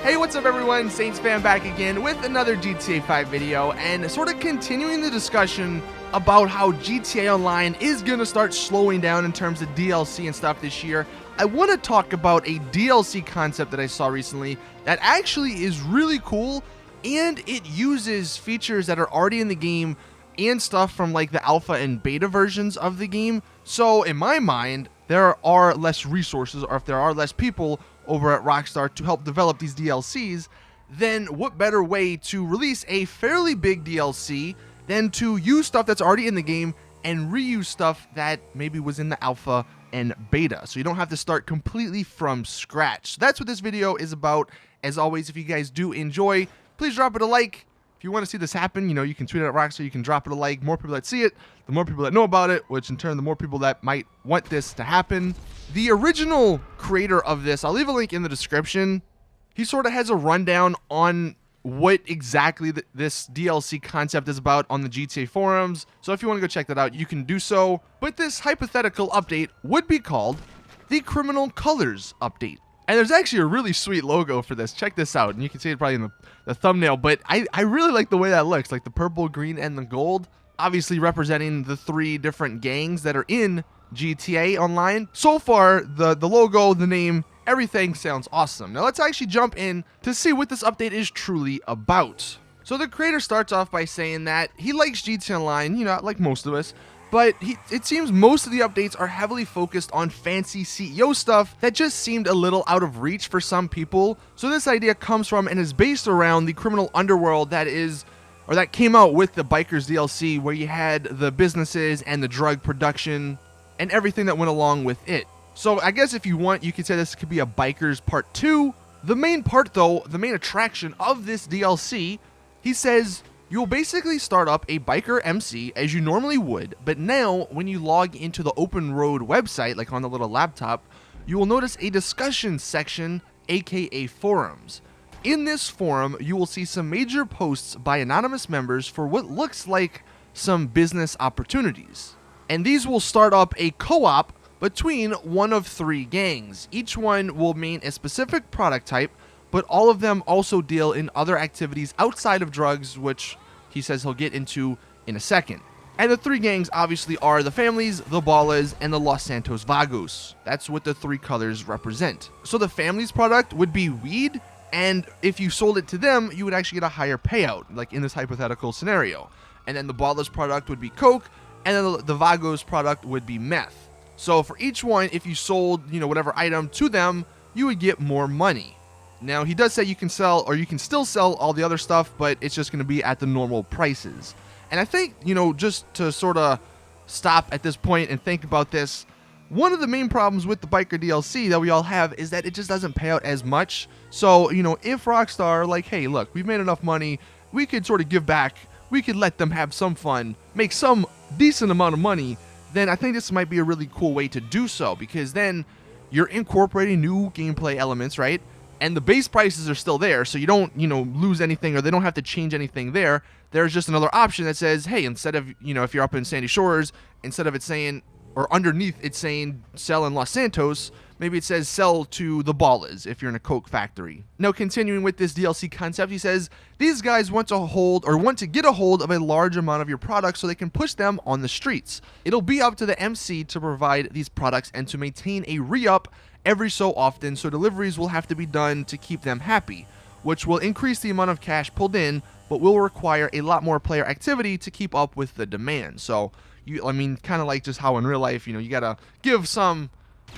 Hey, what's up everyone? Saintsfan back again with another GTA 5 video, and sort of continuing the discussion about how GTA Online is going to start slowing down in terms of DLC and stuff this year. I want to talk about a DLC concept that I saw recently that actually is really cool, and it uses features that are already in the game and stuff from like the alpha and beta versions of the game. So in my mind, there are less resources, or if there are less people over at Rockstar to help develop these DLCs, then what better way to release a fairly big DLC than to use stuff that's already in the game and reuse stuff that maybe was in the alpha and beta, so you don't have to start completely from scratch. So that's what this video is about. As always, if you guys do enjoy, please drop it a like. If you want to see this happen, you can tweet it at Rockstar, you can drop it a like. More people that see it, the more people that know about it, which in turn, the more people that might want this to happen. The original creator of this, I'll leave a link in the description. He sort of has a rundown on what exactly this DLC concept is about on the GTA forums. So if you want to go check that out, you can do so. But this hypothetical update would be called the Criminal Colors Update. And there's actually a really sweet logo for this. Check this out. And you can see it probably in the thumbnail. But I really like the way that looks. Like the purple, green, and the gold. Obviously representing the three different gangs that are in GTA Online. So far, the logo, the name, everything sounds awesome. Now let's actually jump in to see what this update is truly about. So the creator starts off by saying that he likes GTA Online, like most of us. But it seems most of the updates are heavily focused on fancy CEO stuff that just seemed a little out of reach for some people. So this idea comes from and is based around the criminal underworld that came out with the Bikers DLC, where you had the businesses and the drug production and everything that went along with it. So I guess if you want, you could say this could be a Bikers Part 2. The main part though, the main attraction of this DLC, he says, you'll basically start up a biker MC as you normally would, but now when you log into the open road website, like on the little laptop, you will notice a discussion section, aka forums. In this forum, you will see some major posts by anonymous members for what looks like some business opportunities. And these will start up a co-op between one of three gangs. Each one will mean a specific product type, but all of them also deal in other activities outside of drugs, which he says he'll get into in a second. And the three gangs obviously are the Families, the Ballas, and the Los Santos Vagos. That's what the three colors represent. So the Families product would be weed, and if you sold it to them, you would actually get a higher payout, like in this hypothetical scenario. And then the Ballas product would be coke, and then the Vagos product would be meth. So for each one, if you sold, whatever item to them, you would get more money. Now, he does say you can sell, or you can still sell all the other stuff, but it's just going to be at the normal prices. And I think, just to sort of stop at this point and think about this, one of the main problems with the Biker DLC that we all have is that it just doesn't pay out as much. So, if Rockstar, like, hey, look, we've made enough money, we could sort of give back, we could let them have some fun, make some decent amount of money, then I think this might be a really cool way to do so, because then you're incorporating new gameplay elements, right? And the base prices are still there, so you don't, lose anything, or they don't have to change anything there. There's just another option that says, hey, instead of, if you're up in Sandy Shores, instead of it saying, or underneath it's saying sell in Los Santos, maybe it says sell to the Ballas if you're in a coke factory. Now, continuing with this DLC concept, he says, these guys want to get a hold of a large amount of your products so they can push them on the streets. It'll be up to the MC to provide these products and to maintain a re-up every so often, so deliveries will have to be done to keep them happy, which will increase the amount of cash pulled in, but will require a lot more player activity to keep up with the demand. So, kind of like just how in real life, you gotta give some,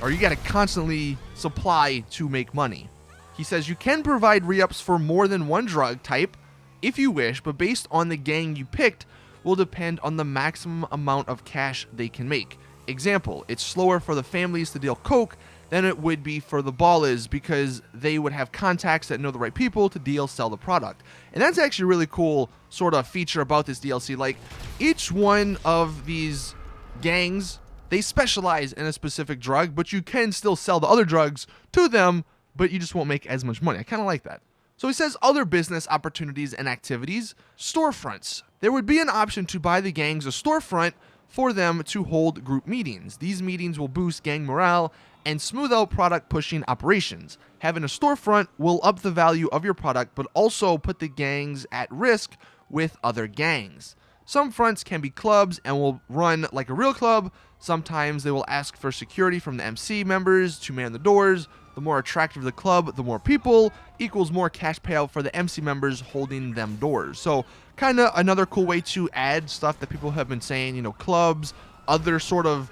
or you gotta constantly supply to make money. He says you can provide re-ups for more than one drug type if you wish, but based on the gang you picked will depend on the maximum amount of cash they can make. Example, it's slower for the Families to deal coke than it would be for the Ballas, because they would have contacts that know the right people to sell the product. And that's actually a really cool sort of feature about this DLC. Like, each one of these gangs, they specialize in a specific drug, but you can still sell the other drugs to them, but you just won't make as much money. I kind of like that. So he says other business opportunities and activities. Storefronts. There would be an option to buy the gangs a storefront for them to hold group meetings. These meetings will boost gang morale and smooth out product pushing operations. Having a storefront will up the value of your product, but also put the gangs at risk with other gangs. Some fronts can be clubs and will run like a real club. Sometimes they will ask for security from the MC members to man the doors. The more attractive the club, the more people, equals more cash payout for the MC members holding them doors. So kind of another cool way to add stuff that people have been saying, you know, clubs, other sort of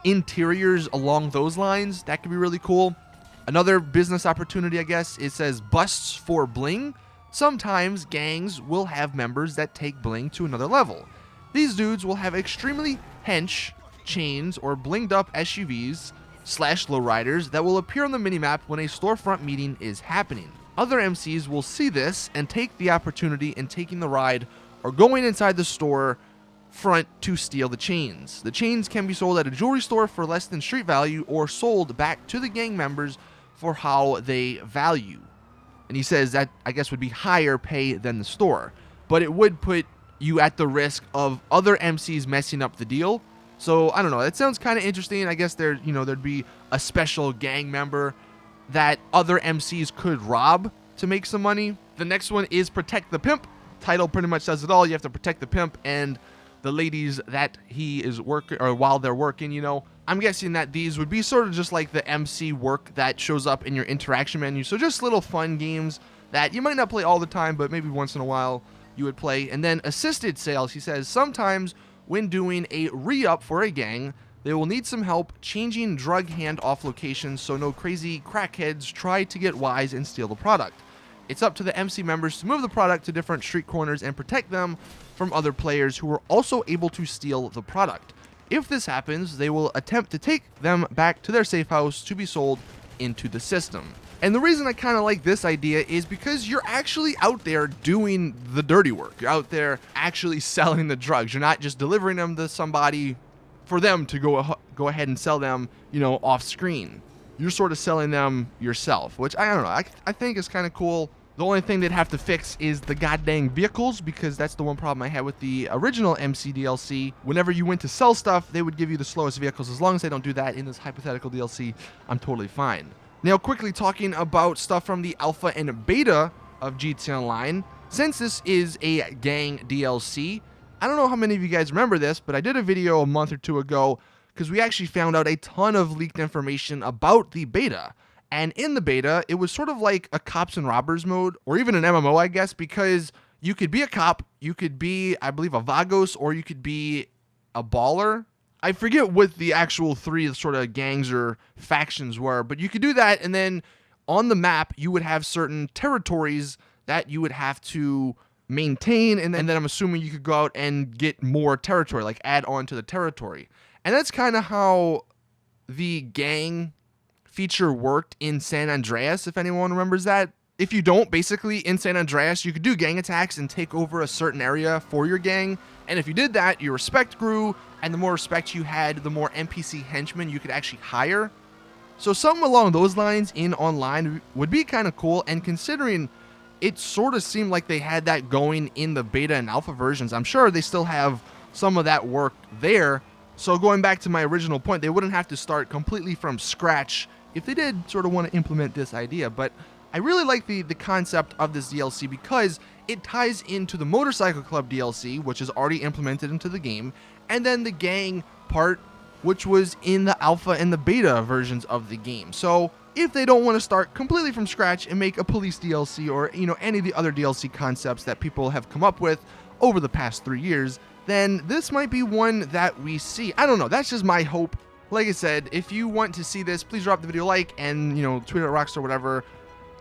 interiors along those lines. That could be really cool. Another business opportunity, I guess, it says busts for bling. Sometimes gangs will have members that take bling to another level. These dudes will have extremely hench chains or blinged up SUVs / lowriders that will appear on the minimap when a storefront meeting is happening. Other MCs will see this and take the opportunity in taking the ride or going inside the store front to steal the chains. The chains can be sold at a jewelry store for less than street value or sold back to the gang members for how they value. And he says that, I guess, would be higher pay than the store, but it would put you at the risk of other MCs messing up the deal. So I don't know, that sounds kind of interesting. I guess there'd be a special gang member that other MCs could rob to make some money. The next one is Protect the Pimp. Title pretty much says it all. You have to protect the pimp and the ladies that he is working, or while they're working, you know. I'm guessing that these would be sort of just like the MC work that shows up in your interaction menu. So just little fun games that you might not play all the time, but maybe once in a while you would play. And then assisted sales, he says, sometimes when doing a re-up for a gang, they will need some help changing drug hand-off locations so no crazy crackheads try to get wise and steal the product. It's up to the MC members to move the product to different street corners and protect them from other players who are also able to steal the product. If this happens, they will attempt to take them back to their safe house to be sold into the system. And the reason I kind of like this idea is because you're actually out there doing the dirty work. You're out there actually selling the drugs. You're not just delivering them to somebody for them to go ahead and sell them, you know, off screen. You're sort of selling them yourself, which I don't know. I think is kind of cool. The only thing they'd have to fix is the goddamn vehicles, because that's the one problem I had with the original MC DLC. Whenever you went to sell stuff, they would give you the slowest vehicles. As long as they don't do that in this hypothetical DLC, I'm totally fine. Now, quickly talking about stuff from the alpha and beta of GTA Online. Since this is a gang DLC, I don't know how many of you guys remember this, but I did a video a month or two ago because we actually found out a ton of leaked information about the beta. And in the beta, it was sort of like a cops and robbers mode, or even an MMO, I guess, because you could be a cop, you could be, I believe, a Vagos, or you could be a baller. I forget what the actual three sort of gangs or factions were, but you could do that, and then on the map, you would have certain territories that you would have to maintain, and then I'm assuming you could go out and get more territory, like add on to the territory. And that's kind of how the gang feature worked in San Andreas, if anyone remembers that. If you don't, basically in San Andreas, you could do gang attacks and take over a certain area for your gang. And if you did that, your respect grew, and the more respect you had, the more NPC henchmen you could actually hire. So something along those lines in online would be kind of cool, and considering it sort of seemed like they had that going in the beta and alpha versions, I'm sure they still have some of that work there. So going back to my original point, they wouldn't have to start completely from scratch if they did sort of want to implement this idea. But I really like the concept of this DLC because it ties into the Motorcycle Club DLC, which is already implemented into the game, and then the gang part, which was in the alpha and the beta versions of the game. So if they don't want to start completely from scratch and make a police DLC or, you know, any of the other DLC concepts that people have come up with over the past 3 years, then this might be one that we see. I don't know. That's just my hope. Like I said, if you want to see this, please drop the video a like and, you know, tweet at Rockstar, whatever.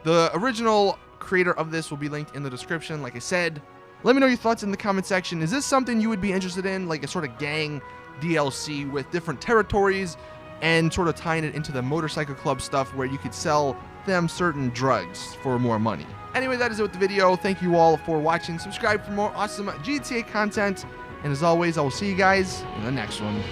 The original creator of this will be linked in the description, like I said. Let me know your thoughts in the comment section. Is this something you would be interested in, like a sort of gang DLC with different territories and sort of tying it into the Motorcycle Club stuff where you could sell them certain drugs for more money? Anyway, that is it with the video. Thank you all for watching. Subscribe for more awesome GTA content. And as always, I will see you guys in the next one.